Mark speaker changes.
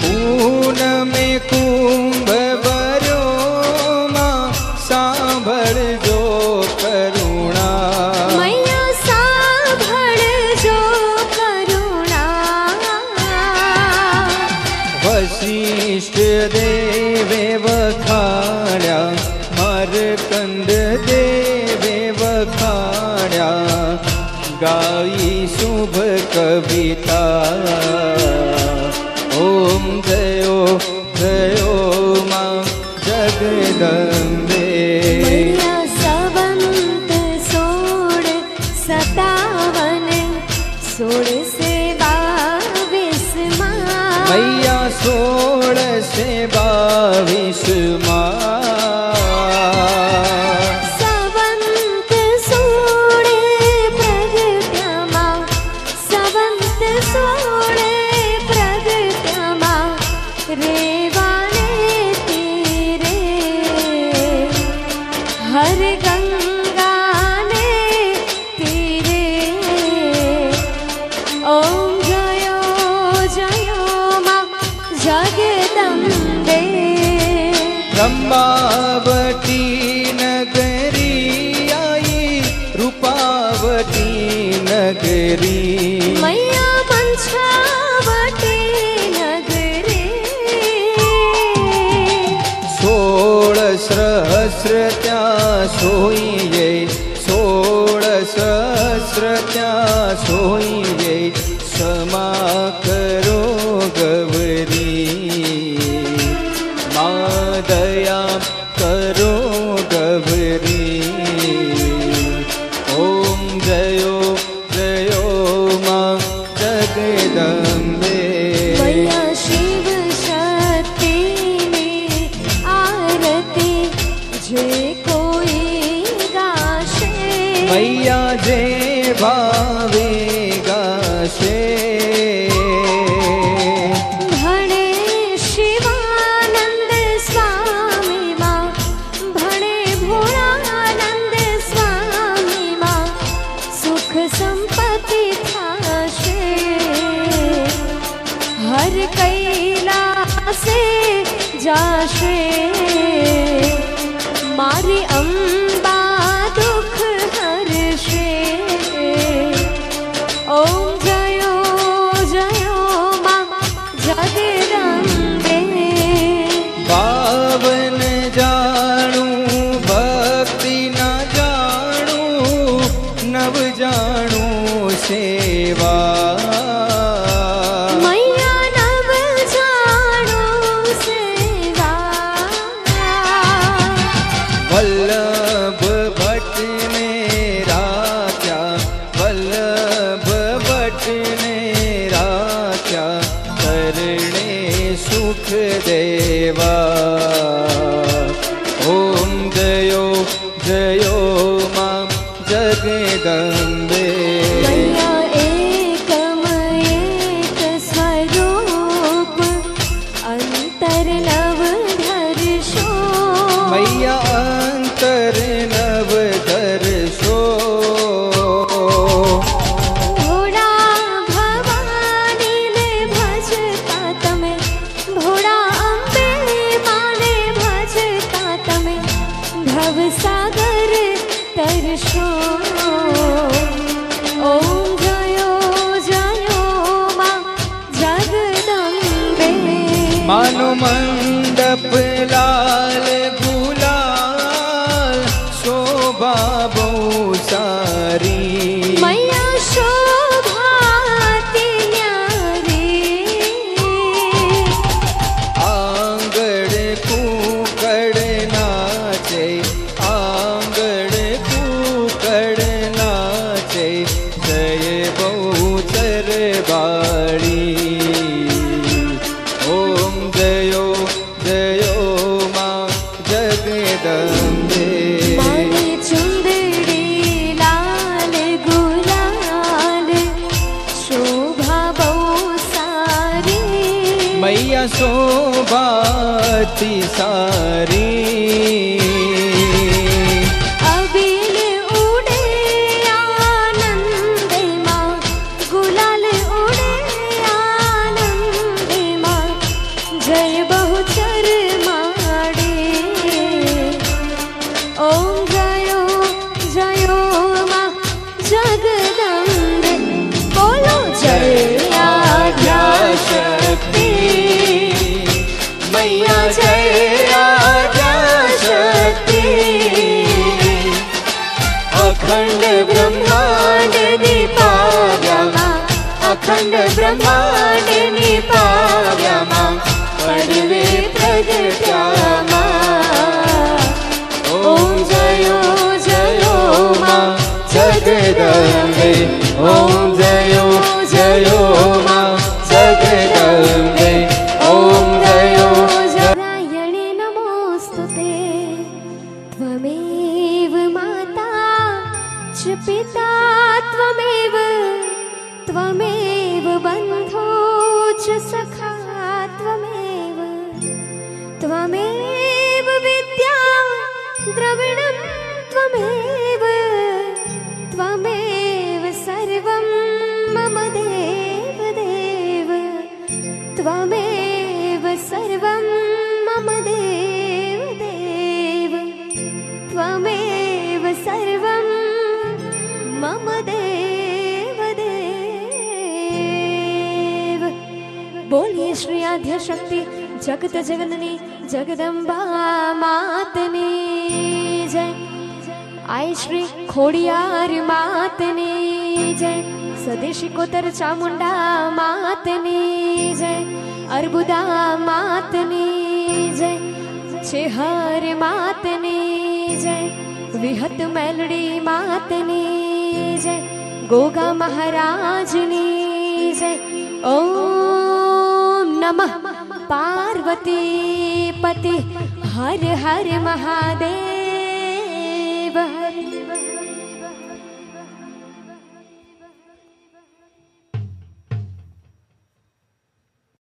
Speaker 1: पूनमे कुंभ भर्यो मां सांभळजो करुणा
Speaker 2: मैया सांभळजो करुणा
Speaker 1: वसिष्ठ देवे वखाण्या मार्कंड देवे वखाण्या गाई शुभ कविता ओम जयो जयो मां जगदंबे
Speaker 2: मैया संवत 1657 से 22
Speaker 1: मैया 16 से 22
Speaker 2: हर गंगा ने तीरे ओम जयो जयो मां जगदंबे
Speaker 1: ब्रह्मावती नगरी आई रूपावती नगरी
Speaker 2: मैया मंछावती नगरी
Speaker 1: 16 सहस्र त्या सोईये 16 सहस्र त्या सोईये क्षमा करो गवरी मां दया करो गवरी ओम जयो जयो मां जगदंबे
Speaker 2: मैया शिव शक्ति आरती जे कोई गाशे
Speaker 1: मैया जे भावे गाशे
Speaker 2: भणे शिवानंद स्वामी मां भणे भोळानंद स्वामी मां सुख संपत्ति थाशे हर कैलासे जाशे मारी अंबा दुख हरशे ओम जयो जयो मां जगदंबे
Speaker 1: पावन जाणू भक्ति न जाणू नव जाणू सेवा
Speaker 2: मैया नव जाणू सेवा
Speaker 1: वल्लभ भट्ट ने राख्या वल्लभ भट्ट ने राख्या करणे सुख देवा ओम जयो जयो मां जगदंबे
Speaker 2: मैया एकम एक स्वरूप अंतर नव धर्षो
Speaker 1: मैया अंतर नव दर्शो
Speaker 2: भोळा भवानी ने भजता तमे भोळा अंबे माने भजता तमे भवसागर तरशो ओम जयो जयो मां जगदंबे
Speaker 1: मानो मंडप लाल गुलाल शोभा बहु सारी
Speaker 2: मैया शोभाति न्यारी
Speaker 1: मैया शोभाती सारी
Speaker 2: अबील उड़े आनंदे माँ गुलाल उड़े आनंदे माँ जय बहुचर माड़े ओम जयो जयो माँ जगदम्बे बोलो जय
Speaker 1: शक्ति मैया जय शक्ति अखंड ब्रह्मांड निपाव्या अखंड ब्रह्मांड निपाव्या पड़वे प्रगट्या ओम जयो जयो माँ जगदम्बे ओम जयो जयो माँ जगदम्बे ओम जयो
Speaker 2: नारायणे नमोस्तुते त्वमेव माता च पिता त्वमेव त्वमेव बन्धो च सखा त्वमेव त्वमेव विद्या द्रविणं त्वमेव त्वमेव सर्वं मम देव देव त्वमेव सर्वं मम देव देव त्वमेव सर्वं मम देव देव बोलिए श्री आद्य शक्ति जगत जगननी जगदम्बा मातनी जय आय श्री खोड़ियार मातनी जय स्वदेशी कोतर चामुंडा मातनी जय अर्बुदा मातनी जय चेहर मातनी जय विहत मेलडी मातनी जय गोगा महाराजनी जय ओम नमः पार्वती पति हर हर महादेव